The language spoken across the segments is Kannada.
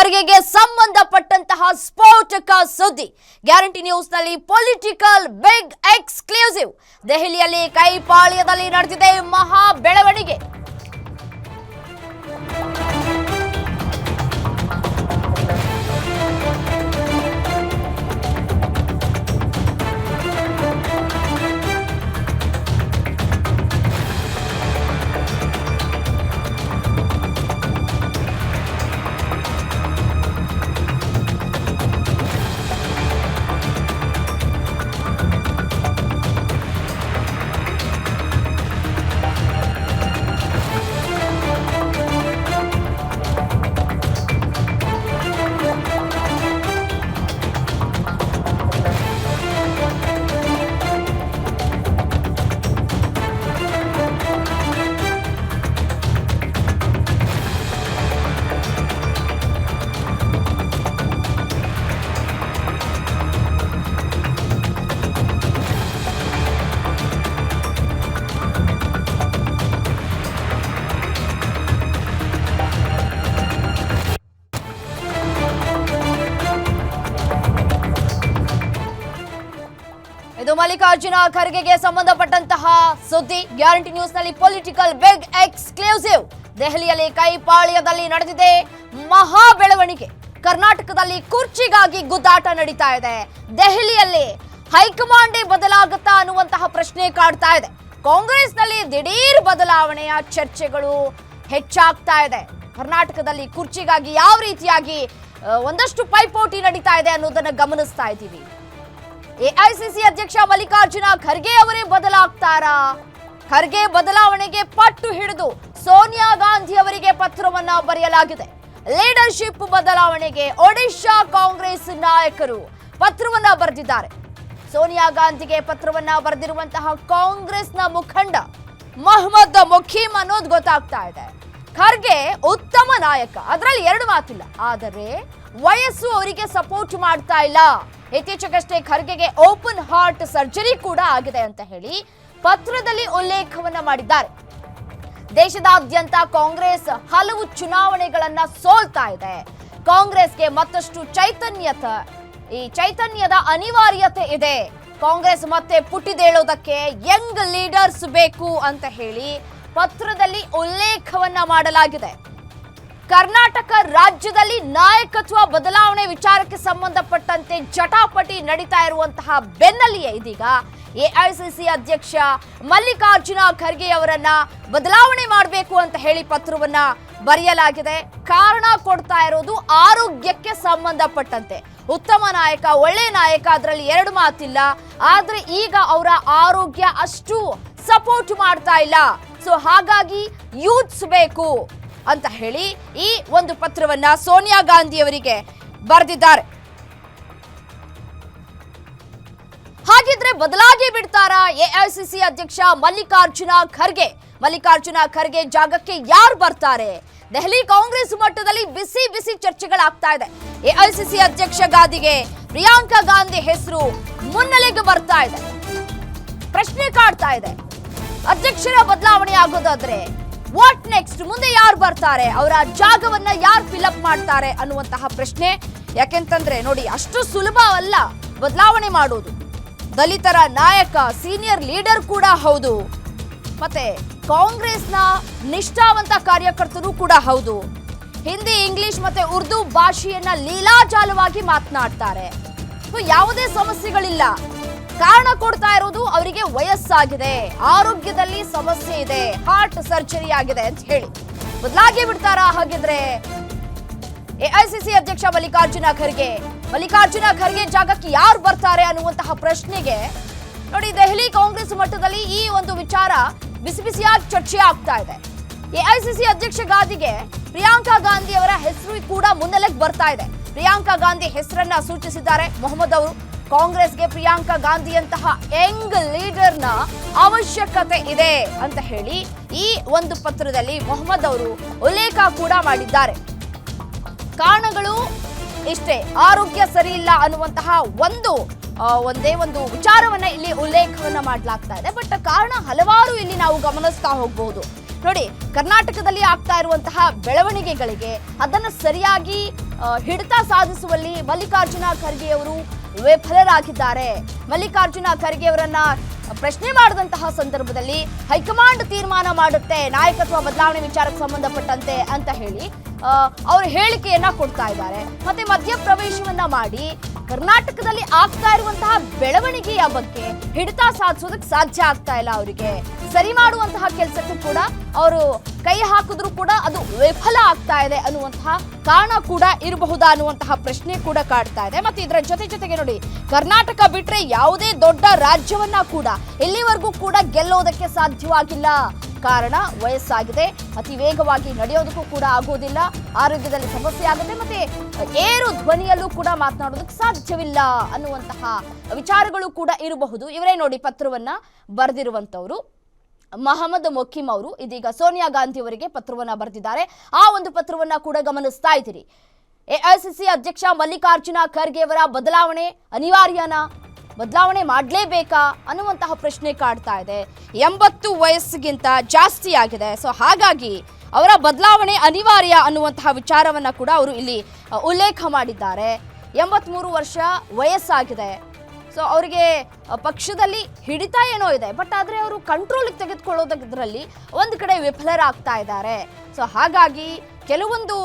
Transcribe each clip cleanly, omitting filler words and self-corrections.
ಖರ್ಗೆಗೆ ಸಂಬಂಧಪಟ್ಟಂತಹ ಸ್ಫೋಟಕ ಸುದ್ದಿ. ಗ್ಯಾರಂಟಿ ನ್ಯೂಸ್ನಲ್ಲಿ ಪೊಲಿಟಿಕಲ್ ಬಿಗ್ ಎಕ್ಸ್ಕ್ಲೂಸಿವ್. ದೆಹಲಿಯಲ್ಲಿ ಕೈಪಾಳ್ಯದಲ್ಲಿ ನಡೆದಿದೆ ಮಹಾ ಬೆಳವಣಿಗೆ. ಇದು ಮಲ್ಲಿಕಾರ್ಜುನ ಖರ್ಗೆಗೆ ಸಂಬಂಧಪಟ್ಟಂತಹ ಸುದ್ದಿ. ಗ್ಯಾರಂಟಿ ನ್ಯೂಸ್ನಲ್ಲಿ ಪೊಲಿಟಿಕಲ್ ಬಿಗ್ ಎಕ್ಸ್ಕ್ಲೂಸಿವ್. ದೆಹಲಿಯಲ್ಲಿ ಕೈಪಾಳ್ಯದಲ್ಲಿ ನಡೆದಿದೆ ಮಹಾ ಬೆಳವಣಿಗೆ. ಕರ್ನಾಟಕದಲ್ಲಿ ಕುರ್ಚಿಗಾಗಿ ಗುದ್ದಾಟ ನಡೀತಾ ಇದೆ. ದೆಹಲಿಯಲ್ಲಿ ಹೈಕಮಾಂಡೇ ಬದಲಾಗುತ್ತಾ ಅನ್ನುವಂತಹ ಪ್ರಶ್ನೆ ಕಾಡ್ತಾ ಇದೆ. ಕಾಂಗ್ರೆಸ್ನಲ್ಲಿ ದಿಢೀರ್ ಬದಲಾವಣೆಯ ಚರ್ಚೆಗಳು ಹೆಚ್ಚಾಗ್ತಾ ಇದೆ. ಕರ್ನಾಟಕದಲ್ಲಿ ಕುರ್ಚಿಗಾಗಿ ಯಾವ ರೀತಿಯಾಗಿ ಒಂದಷ್ಟು ಪೈಪೋಟಿ ನಡೀತಾ ಇದೆ ಅನ್ನೋದನ್ನ ಗಮನಿಸ್ತಾ ಇದ್ದೀವಿ. ಎಐಸಿಸಿ ಅಧ್ಯಕ್ಷ ಮಲ್ಲಿಕಾರ್ಜುನ ಖರ್ಗೆ ಅವರೇ ಬದಲಾಗ್ತಾರಾ? ಖರ್ಗೆ ಬದಲಾವಣೆಗೆ ಪಟ್ಟು ಹಿಡಿದು ಸೋನಿಯಾ ಗಾಂಧಿ ಅವರಿಗೆ ಪತ್ರವನ್ನ ಬರೆಯಲಾಗಿದೆ. ಲೀಡರ್ಶಿಪ್ ಬದಲಾವಣೆಗೆ ಒಡಿಶಾ ಕಾಂಗ್ರೆಸ್ ನಾಯಕರು ಪತ್ರವನ್ನ ಬರೆದಿದ್ದಾರೆ. ಸೋನಿಯಾ ಗಾಂಧಿಗೆ ಪತ್ರವನ್ನ ಬರೆದಿರುವಂತಹ ಕಾಂಗ್ರೆಸ್ನ ಮುಖಂಡ ಮೊಹಮ್ಮದ್ ಮುಖೀಮ್ ಅನ್ನೋದು ಗೊತ್ತಾಗ್ತಾ ಇದೆ. ಖರ್ಗೆ ಉತ್ತಮ ನಾಯಕ, ಅದರಲ್ಲಿ ಎರಡು ಮಾತಿಲ್ಲ. ಆದರೆ ವಯಸ್ಸು ಅವರಿಗೆ ಸಪೋರ್ಟ್ ಮಾಡ್ತಾ ಇಲ್ಲ. ಇತ್ತೀಚೆಗಷ್ಟೇ ಖರ್ಗೆಗೆ ಓಪನ್ ಹಾರ್ಟ್ ಸರ್ಜರಿ ಕೂಡ ಆಗಿದೆ ಅಂತ ಹೇಳಿ ಪತ್ರದಲ್ಲಿ ಉಲ್ಲೇಖವನ್ನ ಮಾಡಿದ್ದಾರೆ. ದೇಶದಾದ್ಯಂತ ಕಾಂಗ್ರೆಸ್ ಹಲವು ಚುನಾವಣೆಗಳನ್ನ ಸೋಲ್ತಾ ಇದೆ. ಕಾಂಗ್ರೆಸ್ಗೆ ಮತ್ತಷ್ಟು ಚೈತನ್ಯದ ಅನಿವಾರ್ಯತೆ ಇದೆ. ಕಾಂಗ್ರೆಸ್ ಮತ್ತೆ ಪುಟಿದೇಳೋದಕ್ಕೆ ಯಂಗ್ ಲೀಡರ್ಸ್ ಬೇಕು ಅಂತ ಹೇಳಿ ಪತ್ರದಲ್ಲಿ ಉಲ್ಲೇಖವನ್ನ ಮಾಡಲಾಗಿದೆ. ಕರ್ನಾಟಕ ರಾಜ್ಯದಲ್ಲಿ ನಾಯಕತ್ವ ಬದಲಾವಣೆ ವಿಚಾರಕ್ಕೆ ಸಂಬಂಧಪಟ್ಟಂತೆ ಜಟಾಪಟಿ ನಡೀತಾ ಇರುವಂತಹ ಬೆನ್ನಲ್ಲಿಯೇ ಇದೀಗ ಎಐಸಿಸಿ ಅಧ್ಯಕ್ಷ ಮಲ್ಲಿಕಾರ್ಜುನ ಖರ್ಗೆ ಅವರನ್ನ ಬದಲಾವಣೆ ಮಾಡಬೇಕು ಅಂತ ಹೇಳಿ ಪತ್ರವನ್ನ ಬರೆಯಲಾಗಿದೆ. ಕಾರಣ ಕೊಡ್ತಾ ಇರೋದು ಆರೋಗ್ಯಕ್ಕೆ ಸಂಬಂಧಪಟ್ಟಂತೆ. ಉತ್ತಮ ನಾಯಕ, ಒಳ್ಳೆ ನಾಯಕ, ಅದರಲ್ಲಿ ಎರಡು ಮಾತಿಲ್ಲ. ಆದ್ರೆ ಈಗ ಅವರ ಆರೋಗ್ಯ ಅಷ್ಟು ಸಪೋರ್ಟ್ ಮಾಡ್ತಾ ಇಲ್ಲ. ಸೊ ಹಾಗಾಗಿ ಯೂತ್ಸ್ ಬೇಕು ಅಂತ ಹೇಳಿ ಈ ಒಂದು ಪತ್ರವನ್ನ ಸೋನಿಯಾ ಗಾಂಧಿ ಅವರಿಗೆ ಬರೆದಿದ್ದಾರೆ. ಹಾಗಿದ್ರೆ ಬದಲಾಗಿ ಬಿಡ್ತಾರಾ ಎಐಸಿಸಿ ಅಧ್ಯಕ್ಷ ಮಲ್ಲಿಕಾರ್ಜುನ ಖರ್ಗೆ? ಮಲ್ಲಿಕಾರ್ಜುನ ಖರ್ಗೆ ಜಾಗಕ್ಕೆ ಯಾರು ಬರ್ತಾರೆ? ದೆಹಲಿ ಕಾಂಗ್ರೆಸ್ ಮಟ್ಟದಲ್ಲಿ ಬಿಸಿ ಬಿಸಿ ಚರ್ಚೆಗಳಾಗ್ತಾ ಇದೆ. ಎಐಸಿಸಿ ಅಧ್ಯಕ್ಷ ಗಾದಿಗೆ ಪ್ರಿಯಾಂಕಾ ಗಾಂಧಿ ಹೆಸರು ಮುನ್ನೆಲೆಗೆ ಬರ್ತಾ ಇದೆ. ಪ್ರಶ್ನೆ ಕಾಡ್ತಾ ಇದೆ, ಅಧ್ಯಕ್ಷರ ಬದಲಾವಣೆ ಆಗೋದಾದ್ರೆ ವಾಟ್ ನೆಕ್ಸ್ಟ್? ಮುಂದೆ ಯಾರು ಬರ್ತಾರೆ? ಅವರ ಜಾಗವನ್ನ ಯಾರು ಫಿಲಪ್ ಮಾಡ್ತಾರೆ ಅನ್ನುವಂತಹ ಪ್ರಶ್ನೆ. ಯಾಕೆಂತಂದ್ರೆ ನೋಡಿ, ಅಷ್ಟು ಸುಲಭ ಅಲ್ಲ ಬದಲಾವಣೆ ಮಾಡೋದು. ದಲಿತರ ನಾಯಕ, ಸೀನಿಯರ್ ಲೀಡರ್ ಕೂಡ ಹೌದು, ಮತ್ತೆ ಕಾಂಗ್ರೆಸ್ನ ನಿಷ್ಠಾವಂತ ಕಾರ್ಯಕರ್ತರು ಕೂಡ ಹೌದು. ಹಿಂದಿ, ಇಂಗ್ಲಿಷ್ ಮತ್ತೆ ಉರ್ದು ಭಾಷೆಯನ್ನ ಲೀಲಾಜಾಲವಾಗಿ ಮಾತನಾಡ್ತಾರೆ. ಯಾವುದೇ ಸಮಸ್ಯೆಗಳಿಲ್ಲ. ಕಾರಣ ಕೊಡ್ತಾ ಇರೋದು ಅವರಿಗೆ ವಯಸ್ಸಾಗಿದೆ, ಆರೋಗ್ಯದಲ್ಲಿ ಸಮಸ್ಯೆ ಇದೆ, ಹಾರ್ಟ್ ಸರ್ಜರಿ ಆಗಿದೆ ಅಂತ ಹೇಳಿ. ಬದಲಾಗಿ ಬಿಡ್ತಾರಾ? ಹಾಗಿದ್ರೆ ಎಐಸಿಸಿ ಅಧ್ಯಕ್ಷ ಮಲ್ಲಿಕಾರ್ಜುನ ಖರ್ಗೆ ಜಾಗಕ್ಕೆ ಯಾರು ಬರ್ತಾರೆ ಅನ್ನುವಂತಹ ಪ್ರಶ್ನೆಗೆ ನೋಡಿ, ದೆಹಲಿ ಕಾಂಗ್ರೆಸ್ ಮಟ್ಟದಲ್ಲಿ ಈ ಒಂದು ವಿಚಾರ ಬಿಸಿ ಬಿಸಿಯಾಗಿ ಚರ್ಚೆ ಆಗ್ತಾ ಇದೆ. ಎಐಸಿಸಿ ಅಧ್ಯಕ್ಷ ಗಾದಿಗೆ ಪ್ರಿಯಾಂಕಾ ಗಾಂಧಿ ಅವರ ಹೆಸರು ಕೂಡ ಮುನ್ನೆಲೆಗೆ ಬರ್ತಾ ಇದೆ. ಪ್ರಿಯಾಂಕಾ ಗಾಂಧಿ ಹೆಸರನ್ನ ಸೂಚಿಸಿದ್ದಾರೆ ಮೊಹಮ್ಮದ್ ಅವರು. ಕಾಂಗ್ರೆಸ್ಗೆ ಪ್ರಿಯಾಂಕಾ ಗಾಂಧಿಯಂತಹ ಯಂಗ್ ಲೀಡರ್ನ ಅವಶ್ಯಕತೆ ಇದೆ ಅಂತ ಹೇಳಿ ಈ ಒಂದು ಪತ್ರದಲ್ಲಿ ಮೊಹಮ್ಮದ್ ಅವರು ಉಲ್ಲೇಖ ಕೂಡ ಮಾಡಿದ್ದಾರೆ. ಕಾರಣಗಳು ಇಷ್ಟೇ, ಆರೋಗ್ಯ ಸರಿ ಇಲ್ಲ ಅನ್ನುವಂತಹ ಒಂದೇ ಒಂದು ವಿಚಾರವನ್ನ ಇಲ್ಲಿ ಉಲ್ಲೇಖವನ್ನ ಮಾಡಲಾಗ್ತಾ ಇದೆ. ಬಟ್ ಕಾರಣ ಹಲವಾರು ಇಲ್ಲಿ ನಾವು ಗಮನಿಸ್ತಾ ಹೋಗಬಹುದು. ನೋಡಿ, ಕರ್ನಾಟಕದಲ್ಲಿ ಆಗ್ತಾ ಇರುವಂತಹ ಬೆಳವಣಿಗೆಗಳಿಗೆ ಅದನ್ನು ಸರಿಯಾಗಿ ಹಿಡಿತ ಸಾಧಿಸುವಲ್ಲಿ ಮಲ್ಲಿಕಾರ್ಜುನ ಖರ್ಗೆ ಅವರು ವಿಫಲರಾಗಿದ್ದಾರೆ. ಮಲ್ಲಿಕಾರ್ಜುನ ಖರ್ಗೆ ಅವರನ್ನ ಪ್ರಶ್ನೆ ಮಾಡಿದಂತಹ ಸಂದರ್ಭದಲ್ಲಿ ಹೈಕಮಾಂಡ್ ತೀರ್ಮಾನ ಮಾಡುತ್ತೆ ನಾಯಕತ್ವ ಬದಲಾವಣೆ ವಿಚಾರಕ್ಕೆ ಸಂಬಂಧಪಟ್ಟಂತೆ ಅಂತ ಹೇಳಿ ಅವರು ಹೇಳಿಕೆಯನ್ನ ಕೊಡ್ತಾ ಇದ್ದಾರೆ. ಮತ್ತೆ ಮಧ್ಯಪ್ರವೇಶವನ್ನ ಮಾಡಿ ಕರ್ನಾಟಕದಲ್ಲಿ ಆಗ್ತಾ ಇರುವಂತಹ ಬೆಳವಣಿಗೆಯ ಬಗ್ಗೆ ಹಿಡಿತ ಸಾಧಿಸೋದಕ್ಕೆ ಸಾಧ್ಯ ಆಗ್ತಾ ಇಲ್ಲ. ಅವರಿಗೆ ಸರಿ ಮಾಡುವಂತಹ ಕೆಲಸಕ್ಕೂ ಕೂಡ ಅವರು ಕೈ ಹಾಕಿದ್ರು ಕೂಡ ಅದು ವಿಫಲ ಆಗ್ತಾ ಇದೆ ಅನ್ನುವಂತಹ ಕಾರಣ ಕೂಡ ಇರಬಹುದಾ ಅನ್ನುವಂತಹ ಪ್ರಶ್ನೆ ಕೂಡ ಕಾಡ್ತಾ ಇದೆ. ಮತ್ತೆ ಇದರ ಜೊತೆಗೆ ನೋಡಿ, ಕರ್ನಾಟಕ ಬಿಟ್ರೆ ಯಾವುದೇ ದೊಡ್ಡ ರಾಜ್ಯವನ್ನ ಕೂಡ ಇಲ್ಲಿವರೆಗೂ ಕೂಡ ಗೆಲ್ಲೋದಕ್ಕೆ ಸಾಧ್ಯವಾಗಿಲ್ಲ. ಕಾರಣ ವಯಸ್ಸಾಗಿದೆ, ಅತಿ ವೇಗವಾಗಿ ನಡೆಯೋದಕ್ಕೂ ಕೂಡ ಆಗೋದಿಲ್ಲ, ಆರೋಗ್ಯದಲ್ಲಿ ಸಮಸ್ಯೆ ಆಗುತ್ತೆ, ಮತ್ತೆ ಏರು ಧ್ವನಿಯಲ್ಲೂ ಕೂಡ ಮಾತನಾಡೋದಕ್ಕೆ ಸಾಧ್ಯವಿಲ್ಲ ಅನ್ನುವಂತಹ ವಿಚಾರಗಳು ಕೂಡ ಇರಬಹುದು. ಇವರೇ ನೋಡಿ ಪತ್ರವನ್ನ ಬರೆದಿರುವಂತವರು ಮಹಮ್ಮದ್ ಮೊಕಿಮ್ ಅವರು ಇದೀಗ ಸೋನಿಯಾ ಗಾಂಧಿ ಅವರಿಗೆ ಪತ್ರವನ್ನ ಬರೆದಿದ್ದಾರೆ. ಆ ಒಂದು ಪತ್ರವನ್ನ ಕೂಡ ಗಮನಿಸ್ತಾ ಇದ್ದೀರಿ. ಎಐಸಿಸಿ ಅಧ್ಯಕ್ಷ ಮಲ್ಲಿಕಾರ್ಜುನ ಖರ್ಗೆ ಅವರ ಬದಲಾವಣೆ ಅನಿವಾರ್ಯನಾ, ಬದಲಾವಣೆ ಮಾಡಲೇಬೇಕಾ ಅನ್ನುವಂತಹ ಪ್ರಶ್ನೆ ಕಾಡ್ತಾ ಇದೆ. 80 ವಯಸ್ಸಿಗಿಂತ ಜಾಸ್ತಿ ಆಗಿದೆ. ಸೊ ಹಾಗಾಗಿ ಅವರ ಬದಲಾವಣೆ ಅನಿವಾರ್ಯ ಅನ್ನುವಂತಹ ವಿಚಾರವನ್ನ ಕೂಡ ಅವರು ಇಲ್ಲಿ ಉಲ್ಲೇಖ ಮಾಡಿದ್ದಾರೆ. 83 ವರ್ಷ ವಯಸ್ಸಾಗಿದೆ. ಸೊ ಅವರಿಗೆ ಪಕ್ಷದಲ್ಲಿ ಹಿಡಿತ ಏನೋ ಇದೆ, ಬಟ್ ಆದರೆ ಅವರು ಕಂಟ್ರೋಲಿಗೆ ತೆಗೆದುಕೊಳ್ಳೋದರಲ್ಲಿ ಒಂದು ಕಡೆ ವಿಫಲರಾಗ್ತಾ ಇದ್ದಾರೆ. ಸೊ ಹಾಗಾಗಿ ಕೆಲವೊಂದು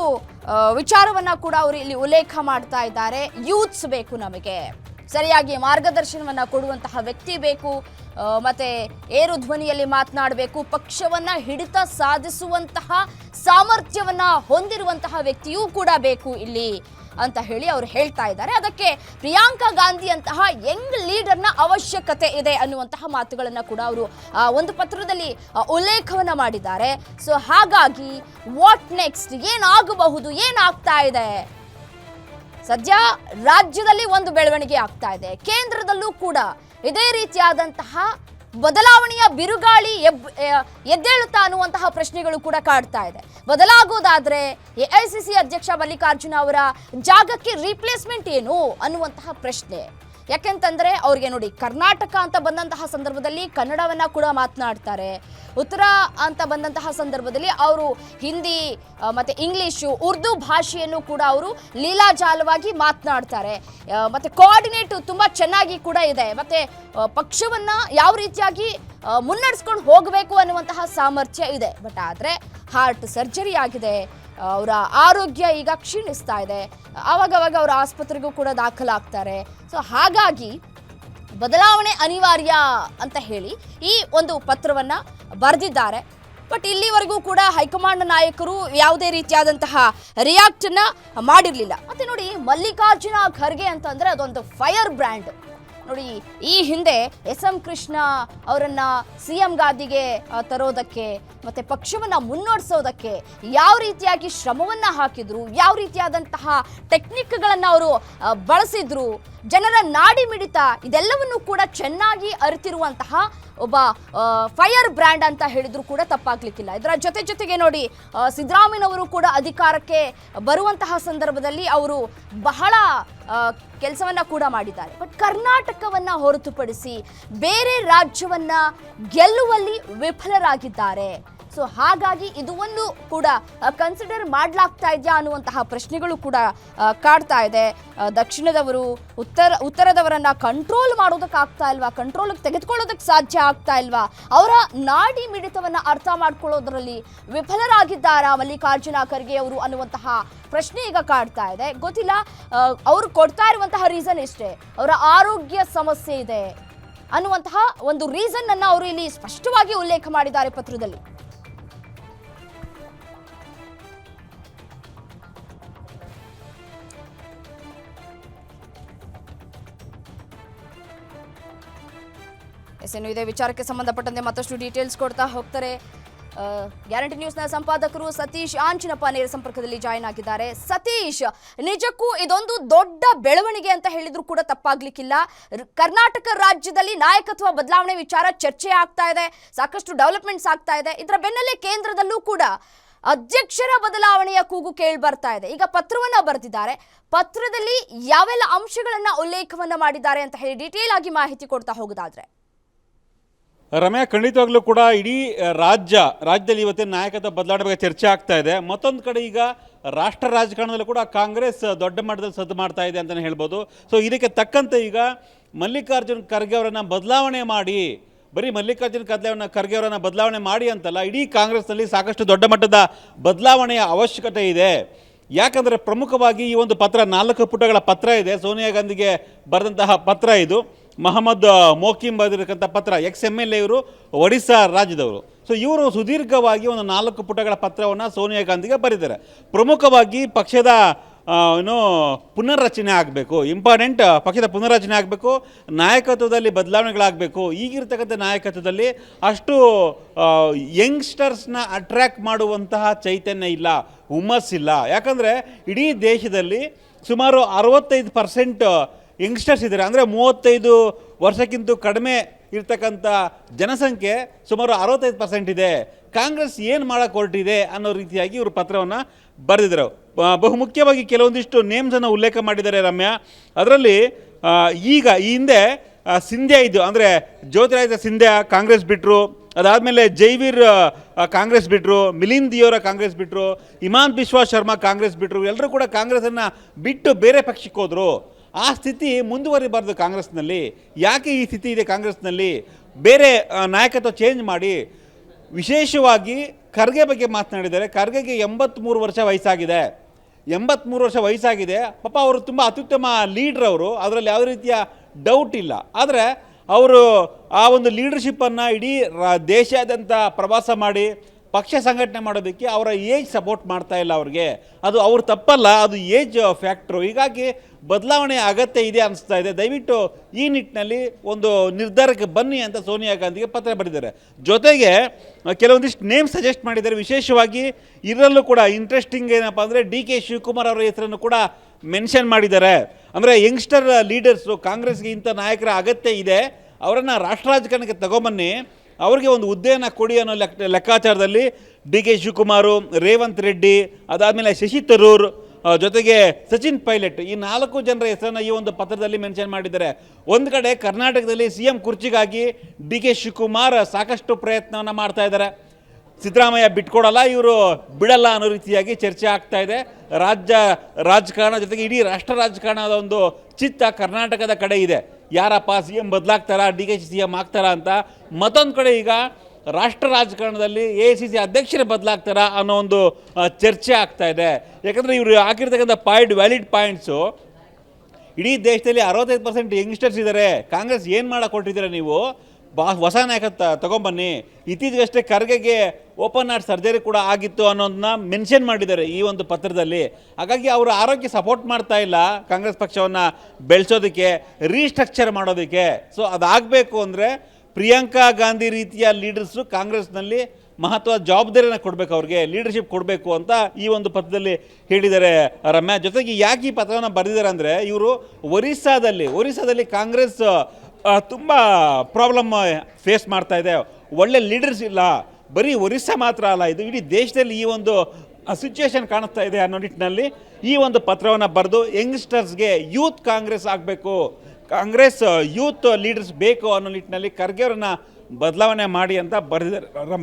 ವಿಚಾರವನ್ನ ಕೂಡ ಅವರು ಇಲ್ಲಿ ಉಲ್ಲೇಖ ಮಾಡ್ತಾ ಇದ್ದಾರೆ. ಯೂತ್ಸ್ ಬೇಕು, ನಮಗೆ ಸರಿಯಾಗಿ ಮಾರ್ಗದರ್ಶನವನ್ನ ಕೊಡುವಂತಹ ವ್ಯಕ್ತಿ ಬೇಕು, ಮತ್ತೆ ಏರು ಧ್ವನಿಯಲ್ಲಿ ಮಾತನಾಡಬೇಕು, ಪಕ್ಷವನ್ನ ಹಿಡಿತ ಸಾಧಿಸುವಂತಹ ಸಾಮರ್ಥ್ಯವನ್ನ ಹೊಂದಿರುವಂತಹ ವ್ಯಕ್ತಿಯೂ ಕೂಡ ಬೇಕು ಇಲ್ಲಿ ಅಂತ ಹೇಳಿ ಅವರು ಹೇಳ್ತಾ ಇದ್ದಾರೆ. ಅದಕ್ಕೆ ಪ್ರಿಯಾಂಕಾ ಗಾಂಧಿ ಅಂತಹ ಯಂಗ್ ಲೀಡರ್ನ ಅವಶ್ಯಕತೆ ಇದೆ ಅನ್ನುವಂತಹ ಮಾತುಗಳನ್ನ ಕೂಡ ಅವರು ಒಂದು ಪತ್ರದಲ್ಲಿ ಉಲ್ಲೇಖವನ್ನ ಮಾಡಿದ್ದಾರೆ. ಸೊ ಹಾಗಾಗಿ ವಾಟ್ ನೆಕ್ಸ್ಟ್, ಏನಾಗಬಹುದು, ಏನಾಗ್ತಾ ಇದೆ? ಸದ್ಯ ರಾಜ್ಯದಲ್ಲಿ ಒಂದು ಬೆಳವಣಿಗೆ ಆಗ್ತಾ ಇದೆ, ಕೇಂದ್ರದಲ್ಲೂ ಕೂಡ ಇದೇ ರೀತಿಯಾದಂತಹ ಬದಲಾವಣೆಯ ಬಿರುಗಾಳಿ ಎದ್ದೇಳುತ್ತಾ ಅನ್ನುವಂತಹ ಪ್ರಶ್ನೆಗಳು ಕೂಡ ಕಾಡ್ತಾ ಇದೆ. ಬದಲಾಗೋದಾದ್ರೆ ಎಐಸಿಸಿ ಅಧ್ಯಕ್ಷ ಮಲ್ಲಿಕಾರ್ಜುನ ಅವರ ಜಾಗಕ್ಕೆ ರೀಪ್ಲೇಸ್ಮೆಂಟ್ ಏನು ಅನ್ನುವಂತಹ ಪ್ರಶ್ನೆ. ಯಾಕೆಂತಂದ್ರೆ ಅವ್ರಿಗೆ ನೋಡಿ, ಕರ್ನಾಟಕ ಅಂತ ಬಂದಂತಹ ಸಂದರ್ಭದಲ್ಲಿ ಕನ್ನಡವನ್ನ ಕೂಡ ಮಾತನಾಡ್ತಾರೆ, ಉತ್ತರ ಅಂತ ಬಂದಂತಹ ಸಂದರ್ಭದಲ್ಲಿ ಅವರು ಹಿಂದಿ ಮತ್ತೆ ಇಂಗ್ಲಿಷು ಉರ್ದು ಭಾಷೆಯನ್ನು ಕೂಡ ಅವರು ಲೀಲಾಜಾಲವಾಗಿ ಮಾತನಾಡ್ತಾರೆ. ಮತ್ತೆ ಕೋಆರ್ಡಿನೇಟ್ ತುಂಬಾ ಚೆನ್ನಾಗಿ ಕೂಡ ಇದೆ. ಮತ್ತೆ ಪಕ್ಷವನ್ನ ಯಾವ ರೀತಿಯಾಗಿ ಮುನ್ನಡೆಸ್ಕೊಂಡು ಹೋಗಬೇಕು ಅನ್ನುವಂತಹ ಸಾಮರ್ಥ್ಯ ಇದೆ. ಬಟ್ ಆದ್ರೆ ಹಾರ್ಟ್ ಸರ್ಜರಿ ಆಗಿದೆ, ಅವರ ಆರೋಗ್ಯ ಈಗ ಕ್ಷೀಣಿಸ್ತಾ ಇದೆ, ಆವಾಗವಾಗ ಅವರ ಆಸ್ಪತ್ರೆಗೂ ಕೂಡ ದಾಖಲಾಗ್ತಾರೆ. ಸೊ ಹಾಗಾಗಿ ಬದಲಾವಣೆ ಅನಿವಾರ್ಯ ಅಂತ ಹೇಳಿ ಈ ಒಂದು ಪತ್ರವನ್ನ ಬರೆದಿದ್ದಾರೆ. ಬಟ್ ಇಲ್ಲಿವರೆಗೂ ಕೂಡ ಹೈಕಮಾಂಡ್ ನಾಯಕರು ಯಾವುದೇ ರೀತಿಯಾದಂತಹ ರಿಯಾಕ್ಟನ್ನ ಮಾಡಿರಲಿಲ್ಲ. ಮತ್ತೆ ನೋಡಿ, ಮಲ್ಲಿಕಾರ್ಜುನ ಖರ್ಗೆ ಅಂತಂದ್ರೆ ಅದೊಂದು ಫೈರ್ ಬ್ರ್ಯಾಂಡ್. ನೋಡಿ, ಈ ಹಿಂದೆ ಎಸ್.ಎಂ. ಕೃಷ್ಣ ಅವರನ್ನ ಸಿಎಂ ಗಾದಿಗೆ ತರೋದಕ್ಕೆ ಮತ್ತೆ ಪಕ್ಷವನ್ನ ಮುನ್ನಡೆಸೋದಕ್ಕೆ ಯಾವ ರೀತಿಯಾಗಿ ಶ್ರಮವನ್ನ ಹಾಕಿದ್ರು, ಯಾವ ರೀತಿಯಾದಂತಹ ಟೆಕ್ನಿಕ್ಗಳನ್ನ ಅವರು ಬಳಸಿದ್ರು, ಜನರ ನಾಡಿ ಮಿಡಿತ ಇದೆಲ್ಲವನ್ನು ಕೂಡ ಚೆನ್ನಾಗಿ ಅರಿತಿರುವಂತಹ ಒಬ್ಬ ಫೈರ್ ಬ್ರ್ಯಾಂಡ್ ಅಂತ ಹೇಳಿದ್ರು ಕೂಡ ತಪ್ಪಾಗ್ಲಿಕ್ಕಿಲ್ಲ. ಇದರ ಜೊತೆಗೆ ನೋಡಿ, ಸಿದ್ದರಾಮಯ್ಯನವರು ಕೂಡ ಅಧಿಕಾರಕ್ಕೆ ಬರುವಂತಹ ಸಂದರ್ಭದಲ್ಲಿ ಅವರು ಬಹಳ ಕೆಲಸವನ್ನ ಕೂಡ ಮಾಡಿದ್ದಾರೆ. ಬಟ್ ಕರ್ನಾಟಕವನ್ನ ಹೊರತುಪಡಿಸಿ ಬೇರೆ ರಾಜ್ಯವನ್ನ ಗೆಲ್ಲುವಲ್ಲಿ ವಿಫಲರಾಗಿದ್ದಾರೆ. ಸೊ ಹಾಗಾಗಿ ಇದು ಒಂದು ಕೂಡ ಕನ್ಸಿಡರ್ ಮಾಡಲಾಗ್ತಾ ಇದೆಯಾ ಅನ್ನುವಂತಹ ಪ್ರಶ್ನೆಗಳು ಕೂಡ ಕಾಡ್ತಾ ಇದೆ. ದಕ್ಷಿಣದವರು ಉತ್ತರದವರನ್ನ ಕಂಟ್ರೋಲ್ ಮಾಡೋದಕ್ಕಾಗ್ತಾ ಇಲ್ವಾ, ಕಂಟ್ರೋಲಿಗೆ ತೆಗೆದುಕೊಳ್ಳೋದಕ್ಕೆ ಸಾಧ್ಯ ಆಗ್ತಾ ಇಲ್ವಾ, ಅವರ ನಾಡಿ ಮಿಡಿತವನ್ನ ಅರ್ಥ ಮಾಡ್ಕೊಳ್ಳೋದ್ರಲ್ಲಿ ವಿಫಲರಾಗಿದ್ದಾರಾ ಮಲ್ಲಿಕಾರ್ಜುನ ಖರ್ಗೆ ಅವರು ಅನ್ನುವಂತಹ ಪ್ರಶ್ನೆ ಈಗ ಕಾಡ್ತಾ ಇದೆ. ಗೊತ್ತಿಲ್ಲ, ಅವರು ಕೊಡ್ತಾ ಇರುವಂತಹ ರೀಸನ್ ಇಷ್ಟೇ, ಅವರ ಆರೋಗ್ಯ ಸಮಸ್ಯೆ ಇದೆ ಅನ್ನುವಂತಹ ಒಂದು ರೀಸನ್ ಅನ್ನ ಅವರು ಇಲ್ಲಿ ಸ್ಪಷ್ಟವಾಗಿ ಉಲ್ಲೇಖ ಮಾಡಿದ್ದಾರೆ ಪತ್ರದಲ್ಲಿ. ಇದೇ ವಿಚಾರಕ್ಕೆ ಸಂಬಂಧಪಟ್ಟಂತೆ ಮತ್ತಷ್ಟು ಡೀಟೇಲ್ಸ್ ಕೊಡ್ತಾ ಹೋಗ್ತಾರೆ. ಗ್ಯಾರಂಟಿ ನ್ಯೂಸ್ನ ಸಂಪಾದಕರು ಸತೀಶ್ ಆಂಚನಪ್ಪ ನೇರ ಸಂಪರ್ಕದಲ್ಲಿ ಜಾಯಿನ್ ಆಗಿದ್ದಾರೆ. ಸತೀಶ್, ನಿಜಕ್ಕೂ ಇದೊಂದು ದೊಡ್ಡ ಬೆಳವಣಿಗೆ ಅಂತ ಹೇಳಿದ್ರು ಕೂಡ ತಪ್ಪಾಗ್ಲಿಕ್ಕಿಲ್ಲ. ಕರ್ನಾಟಕ ರಾಜ್ಯದಲ್ಲಿ ನಾಯಕತ್ವ ಬದಲಾವಣೆ ವಿಚಾರ ಚರ್ಚೆ ಆಗ್ತಾ ಇದೆ, ಸಾಕಷ್ಟು ಡೆವಲಪ್ಮೆಂಟ್ಸ್ ಆಗ್ತಾ ಇದೆ. ಇದರ ಬೆನ್ನಲ್ಲೇ ಕೇಂದ್ರದಲ್ಲೂ ಕೂಡ ಅಧ್ಯಕ್ಷರ ಬದಲಾವಣೆಯ ಕೂಗು ಕೇಳಿ ಬರ್ತಾ ಇದೆ. ಈಗ ಪತ್ರವನ್ನ ಬರೆದಿದ್ದಾರೆ. ಪತ್ರದಲ್ಲಿ ಯಾವೆಲ್ಲ ಅಂಶಗಳನ್ನ ಉಲ್ಲೇಖವನ್ನ ಮಾಡಿದ್ದಾರೆ ಅಂತ ಹೇಳಿ ಡೀಟೇಲ್ ಆಗಿ ಮಾಹಿತಿ ಕೊಡ್ತಾ ಹೋಗೋದಾದ್ರೆ ರಮ್ಯಾ, ಖಂಡಿತವಾಗ್ಲೂ ಕೂಡ ಇಡೀ ರಾಜ್ಯದಲ್ಲಿ ಇವತ್ತಿನ ನಾಯಕತ್ವ ಬದಲಾವಣೆ ಬಗ್ಗೆ ಚರ್ಚೆ ಆಗ್ತಾ ಇದೆ. ಮತ್ತೊಂದು ಕಡೆ ಈಗ ರಾಷ್ಟ್ರ ರಾಜಕಾರಣದಲ್ಲೂ ಕೂಡ ಕಾಂಗ್ರೆಸ್ ದೊಡ್ಡ ಮಟ್ಟದಲ್ಲಿ ಸದ್ದು ಮಾಡ್ತಾ ಇದೆ ಅಂತಲೇ ಹೇಳ್ಬೋದು. ಸೊ ಇದಕ್ಕೆ ತಕ್ಕಂತೆ ಈಗ ಮಲ್ಲಿಕಾರ್ಜುನ್ ಖರ್ಗೆ ಅವರನ್ನು ಬದಲಾವಣೆ ಮಾಡಿ, ಬರೀ ಮಲ್ಲಿಕಾರ್ಜುನ್ ಖರ್ಗೆ ಅವರನ್ನು ಬದಲಾವಣೆ ಮಾಡಿ ಅಂತಲ್ಲ, ಇಡೀ ಕಾಂಗ್ರೆಸ್ನಲ್ಲಿ ಸಾಕಷ್ಟು ದೊಡ್ಡ ಮಟ್ಟದ ಬದಲಾವಣೆಯ ಅವಶ್ಯಕತೆ ಇದೆ. ಯಾಕಂದರೆ ಪ್ರಮುಖವಾಗಿ ಈ ಒಂದು ಪತ್ರ 4 ಪುಟಗಳ ಪತ್ರ ಇದೆ. ಸೋನಿಯಾ ಗಾಂಧಿಗೆ ಬರೆದಂತಹ ಪತ್ರ ಇದು. ಮಹಮ್ಮದ್ ಮೋಕಿಮ್ ಬರೆದಿರತಕ್ಕಂಥ ಪತ್ರ. XMLA ಇವರು ಒಡಿಸ್ಸಾ ರಾಜ್ಯದವರು. ಸೊ ಇವರು ಸುದೀರ್ಘವಾಗಿ ಒಂದು 4 ಪುಟಗಳ ಪತ್ರವನ್ನು ಸೋನಿಯಾ ಗಾಂಧಿಗೆ ಬರೆದಿದ್ದಾರೆ. ಪ್ರಮುಖವಾಗಿ ಪಕ್ಷದ ಪುನರ್ರಚನೆ ಆಗಬೇಕು, ಇಂಪಾರ್ಟೆಂಟ್ ಪಕ್ಷದ ಪುನರ್ರಚನೆ ಆಗಬೇಕು, ನಾಯಕತ್ವದಲ್ಲಿ ಬದಲಾವಣೆಗಳಾಗಬೇಕು. ಈಗಿರ್ತಕ್ಕಂಥ ನಾಯಕತ್ವದಲ್ಲಿ ಅಷ್ಟು ಯಂಗ್ಸ್ಟರ್ಸ್ನ ಅಟ್ರ್ಯಾಕ್ಟ್ ಮಾಡುವಂತಹ ಚೈತನ್ಯ ಇಲ್ಲ, ಹುಮ್ಮಸ್ಸಿಲ್ಲ. ಯಾಕಂದರೆ ಇಡೀ ದೇಶದಲ್ಲಿ ಸುಮಾರು 65% ಯಂಗ್ಸ್ಟರ್ಸ್ ಇದ್ದಾರೆ. ಅಂದರೆ 35 ವರ್ಷಕ್ಕಿಂತ ಕಡಿಮೆ ಇರ್ತಕ್ಕಂಥ ಜನಸಂಖ್ಯೆ ಸುಮಾರು 65% ಇದೆ. ಕಾಂಗ್ರೆಸ್ ಏನು ಮಾಡೋಕ್ಕೆ ಹೊರಟಿದೆ ಅನ್ನೋ ರೀತಿಯಾಗಿ ಇವರು ಪತ್ರವನ್ನು ಬರೆದಿದ್ದರು. ಬಹುಮುಖ್ಯವಾಗಿ ಕೆಲವೊಂದಿಷ್ಟು ನೇಮ್ಸನ್ನು ಉಲ್ಲೇಖ ಮಾಡಿದ್ದಾರೆ ರಮ್ಯಾ. ಅದರಲ್ಲಿ ಈ ಹಿಂದೆ ಸಿಂಧ್ಯಾ ಇದ್ದು, ಅಂದರೆ ಜ್ಯೋತಿರಾದಿತ್ಯ ಸಿಂಧ್ಯಾ ಕಾಂಗ್ರೆಸ್ ಬಿಟ್ಟರು, ಅದಾದಮೇಲೆ ಜೈವೀರ್ ಕಾಂಗ್ರೆಸ್ ಬಿಟ್ಟರು, ಮಿಲಿಂದ್ ದಿಯೋರ ಕಾಂಗ್ರೆಸ್ ಬಿಟ್ಟರು, ಹಿಮಾಂತ ಬಿಶ್ವಾ ಶರ್ಮಾ ಕಾಂಗ್ರೆಸ್ ಬಿಟ್ಟರು. ಎಲ್ಲರೂ ಕೂಡ ಕಾಂಗ್ರೆಸ್ಸನ್ನು ಬಿಟ್ಟು ಬೇರೆ ಪಕ್ಷಕ್ಕೆ ಹೋದರು. ಆ ಸ್ಥಿತಿ ಮುಂದುವರಿಬಾರ್ದು ಕಾಂಗ್ರೆಸ್ನಲ್ಲಿ. ಯಾಕೆ ಈ ಸ್ಥಿತಿ ಇದೆ ಕಾಂಗ್ರೆಸ್ನಲ್ಲಿ? ಬೇರೆ ನಾಯಕತ್ವ ಚೇಂಜ್ ಮಾಡಿ. ವಿಶೇಷವಾಗಿ ಖರ್ಗೆ ಬಗ್ಗೆ ಮಾತನಾಡಿದ್ದಾರೆ. ಖರ್ಗೆಗೆ 83 ವರ್ಷ ವಯಸ್ಸಾಗಿದೆ. 83 ವರ್ಷ ವಯಸ್ಸಾಗಿದೆ. ಪಾಪ ಅವರು ತುಂಬ ಅತ್ಯುತ್ತಮ ಲೀಡ್ರ್ ಅವರು, ಅದರಲ್ಲಿ ಯಾವುದೇ ರೀತಿಯ ಡೌಟ್ ಇಲ್ಲ. ಆದರೆ ಅವರು ಆ ಒಂದು ಲೀಡರ್ಶಿಪ್ಪನ್ನು ಇಡೀ ದೇಶಾದ್ಯಂತ ಪ್ರವಾಸ ಮಾಡಿ ಪಕ್ಷ ಸಂಘಟನೆ ಮಾಡೋದಕ್ಕೆ ಅವರ ಏಜ್ ಸಪೋರ್ಟ್ ಮಾಡ್ತಾ ಇಲ್ಲ ಅವ್ರಿಗೆ. ಅದು ಅವ್ರ ತಪ್ಪಲ್ಲ, ಅದು ಏಜ್ ಫ್ಯಾಕ್ಟ್ರು. ಹೀಗಾಗಿ ಬದಲಾವಣೆ ಅಗತ್ಯ ಇದೆ ಅನಿಸ್ತಾ ಇದೆ. ದಯವಿಟ್ಟು ಈ ನಿಟ್ಟಿನಲ್ಲಿ ಒಂದು ನಿರ್ಧಾರಕ್ಕೆ ಬನ್ನಿ ಅಂತ ಸೋನಿಯಾ ಗಾಂಧಿಗೆ ಪತ್ರ ಬರೆದಿದ್ದಾರೆ. ಜೊತೆಗೆ ಕೆಲವೊಂದಿಷ್ಟು ನೇಮ್ ಸಜೆಸ್ಟ್ ಮಾಡಿದ್ದಾರೆ. ವಿಶೇಷವಾಗಿ ಇದರಲ್ಲೂ ಕೂಡ ಇಂಟ್ರೆಸ್ಟಿಂಗ್ ಏನಪ್ಪ ಅಂದರೆ DK ಶಿವಕುಮಾರ್ ಅವರ ಹೆಸರನ್ನು ಕೂಡ ಮೆನ್ಷನ್ ಮಾಡಿದ್ದಾರೆ. ಅಂದರೆ ಯಂಗ್ಸ್ಟರ್ ಲೀಡರ್ಸು, ಕಾಂಗ್ರೆಸ್ಗೆ ಇಂಥ ನಾಯಕರ ಅಗತ್ಯ ಇದೆ, ಅವರನ್ನು ರಾಷ್ಟ್ರ ರಾಜಕಾರಣಕ್ಕೆ ತಗೊಂಬನ್ನಿ, ಅವ್ರಿಗೆ ಒಂದು ಹುದ್ದೆಯನ್ನು ಕೊಡಿ ಅನ್ನೋ ಲೆಕ್ಕಾಚಾರದಲ್ಲಿ DK ಶಿವಕುಮಾರು, ರೇವಂತ್ ರೆಡ್ಡಿ, ಅದಾದಮೇಲೆ ಶಶಿ ತರೂರ್, ಜೊತೆಗೆ ಸಚಿನ್ ಪೈಲಟ್, ಈ 4 ಜನರ ಹೆಸರನ್ನು ಈ ಒಂದು ಪತ್ರದಲ್ಲಿ ಮೆನ್ಷನ್ ಮಾಡಿದ್ದಾರೆ. ಒಂದು ಕಡೆ ಕರ್ನಾಟಕದಲ್ಲಿ CM ಕುರ್ಚಿಗಾಗಿ DK ಶಿವಕುಮಾರ್ ಸಾಕಷ್ಟು ಪ್ರಯತ್ನವನ್ನು ಮಾಡ್ತಾ ಇದ್ದಾರೆ. ಸಿದ್ದರಾಮಯ್ಯ ಬಿಟ್ಕೊಡಲ್ಲ, ಇವರು ಬಿಡಲ್ಲ ಅನ್ನೋ ರೀತಿಯಾಗಿ ಚರ್ಚೆ ಆಗ್ತಾ ಇದೆ. ರಾಜಕಾರಣ ಜೊತೆಗೆ ಇಡೀ ರಾಷ್ಟ್ರ ರಾಜಕಾರಣದ ಒಂದು ಚಿತ್ತ ಕರ್ನಾಟಕದ ಕಡೆ ಇದೆ. ಯಾರಪ್ಪ CM ಬದಲಾಗ್ತಾರಾ, DK CM ಆಗ್ತಾರಾ ಅಂತ. ಮತ್ತೊಂದು ಕಡೆ ಈಗ ರಾಷ್ಟ್ರ ರಾಜಕಾರಣದಲ್ಲಿ AICC ಅಧ್ಯಕ್ಷರೇ ಬದಲಾಗ್ತಾರಾ ಅನ್ನೋ ಒಂದು ಚರ್ಚೆ ಆಗ್ತಾ ಇದೆ. ಯಾಕಂದರೆ ಇವರು ಹಾಕಿರ್ತಕ್ಕಂಥ ವ್ಯಾಲಿಡ್ ಪಾಯಿಂಟ್ಸು, ಇಡೀ ದೇಶದಲ್ಲಿ 65% ಯಂಗ್ಸ್ಟರ್ಸ್ ಇದ್ದಾರೆ. ಕಾಂಗ್ರೆಸ್ ಏನು ಮಾಡೋಕೆ ಹೊರಟಿದ್ದೀರಾ ನೀವು? ಹೊಸ ನಾಯಕತ್ವ ತಗೊಂಬನ್ನಿ. ಇತ್ತೀಚೆಗಷ್ಟೇ ಖರ್ಗೆಗೆ ಓಪನ್ ಹಾರ್ಟ್ ಸರ್ಜರಿ ಕೂಡ ಆಗಿತ್ತು ಅನ್ನೋದನ್ನ ಮೆನ್ಷನ್ ಮಾಡಿದ್ದಾರೆ ಈ ಒಂದು ಪತ್ರದಲ್ಲಿ. ಹಾಗಾಗಿ ಅವರು ಆರೋಗ್ಯ ಸಪೋರ್ಟ್ ಮಾಡ್ತಾ ಇಲ್ಲ ಕಾಂಗ್ರೆಸ್ ಪಕ್ಷವನ್ನು ಬೆಳೆಸೋದಕ್ಕೆ, ರೀಸ್ಟ್ರಕ್ಚರ್ ಮಾಡೋದಕ್ಕೆ. ಸೊ ಅದಾಗಬೇಕು ಅಂದರೆ ಪ್ರಿಯಾಂಕಾ ಗಾಂಧಿ ರೀತಿಯ ಲೀಡರ್ಸು ಕಾಂಗ್ರೆಸ್ನಲ್ಲಿ ಮಹತ್ವದ ಜವಾಬ್ದಾರಿಯನ್ನು ಕೊಡಬೇಕು, ಅವ್ರಿಗೆ ಲೀಡರ್ಶಿಪ್ ಕೊಡಬೇಕು ಅಂತ ಈ ಒಂದು ಪತ್ರದಲ್ಲಿ ಹೇಳಿದ್ದಾರೆ ರಮ್ಯಾ. ಜೊತೆಗೆ ಯಾಕೆ ಈ ಪತ್ರವನ್ನು ಬರೆದಿದ್ದಾರೆ ಅಂದರೆ, ಇವರು ಒರಿಸ್ಸಾದಲ್ಲಿ ಕಾಂಗ್ರೆಸ್ ತುಂಬ ಪ್ರಾಬ್ಲಮ್ ಫೇಸ್ ಮಾಡ್ತಾ ಇದೆ. ಒಳ್ಳೆ ಲೀಡರ್ಸ್ ಇಲ್ಲ. ಬರೀ ಒರಿಸ್ಸಾ ಮಾತ್ರ ಅಲ್ಲ, ಇದು ಇಡೀ ದೇಶದಲ್ಲಿ ಈ ಒಂದು ಸಿಚುವೇಶನ್ ಕಾಣಿಸ್ತಾ ಇದೆ ಅನ್ನೋ ನಿಟ್ಟಿನಲ್ಲಿ ಈ ಒಂದು ಪತ್ರವನ್ನು ಬರೆದು ಯಂಗ್ಸ್ಟರ್ಸ್ಗೆ ಯೂತ್ ಕಾಂಗ್ರೆಸ್ ಆಗಬೇಕು, ಕಾಂಗ್ರೆಸ್ ಯೂತ್ ಲೀಡರ್ಸ್ ಬೇಕು ಅನ್ನೋ ನಿಟ್ಟಿನಲ್ಲಿ ಖರ್ಗೆ ಅವರನ್ನು ಬದಲಾವಣೆ ಮಾಡಿ ಅಂತ ಬರೆದಿದ್ದಾರೆ ರಮ್ಯಾ.